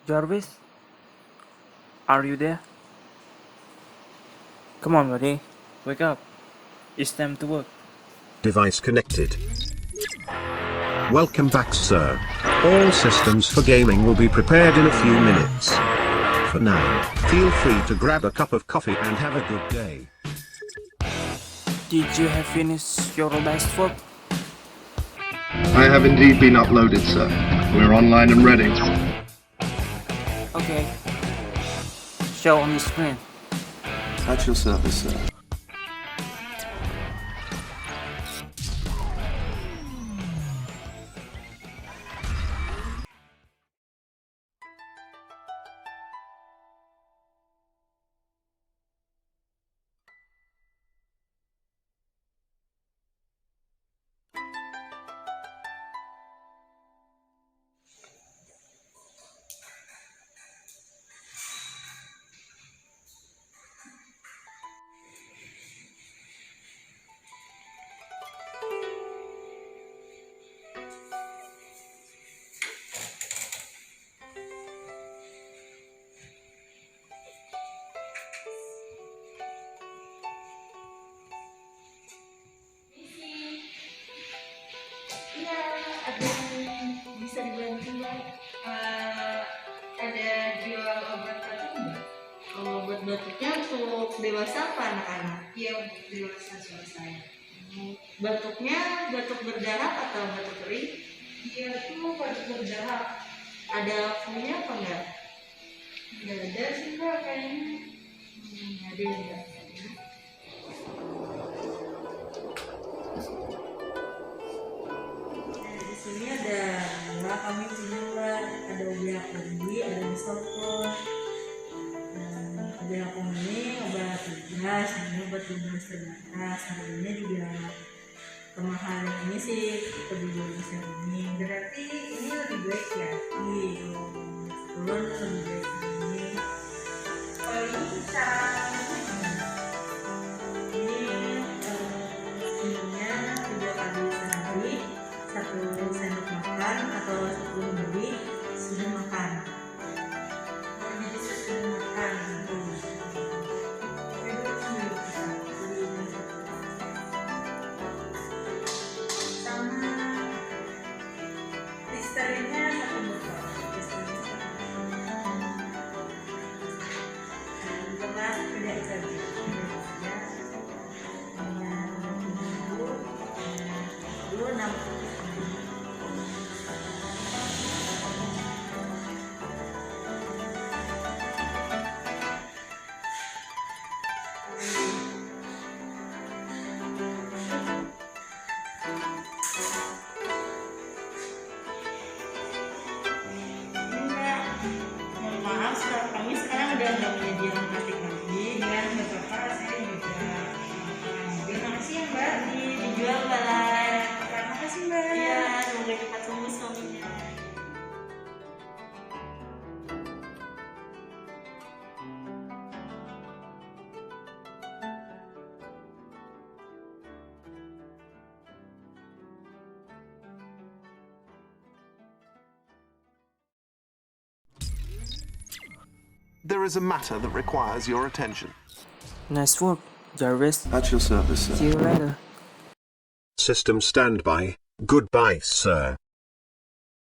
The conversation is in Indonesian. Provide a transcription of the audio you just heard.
Jarvis, are you there? Come on, buddy. Wake up. It's time to work. Device connected. Welcome back, sir. All systems for gaming will be prepared in a few minutes. For now, feel free to grab a cup of coffee and have a good day. Did you have finished your last work? I have indeed been uploaded, sir. We're online and ready. Okay. Show on the screen. At your service, sir. Iya, ada yang bisa dibantu nggak? Ada jual obat batuk nggak? Kalau obat batuknya untuk dewasa apa anak-anak? Iya, untuk dewasa saya. Batuknya batuk berdarah atau batuk kering? Iya, itu batuk berdarah. Ada flu-nya apa enggak? Nggak ada sih Mbak kayaknya. Ada enggak? Di sini ada Mbak, kami punya Mbak, ada obat lagi, ada misalkan obat ini obat tugas, ini obat tugas terbatas, harganya juga kemahalan ini sih lebih bagus yang ini, berarti ini lebih baik ya, turun lebih baik ini. Kalau ini cara minumnya 3 kali sehari, 1 sendok makan atau 10 mili sudah makan. Jadi sudah makan sama Listerinya 1 botol. Kemas tidak saja. Maaf, kami sekarang udah nggak menyediakan plastik lagi dan beberapa saya juga terima kasih ya Mbak dijual Mbak. Terima kasih Mbak. Ya, semoga cepat sembuh suaminya. There is a matter that requires your attention. Nice work, Jarvis. At your service, sir. See you later. System standby. Goodbye, sir.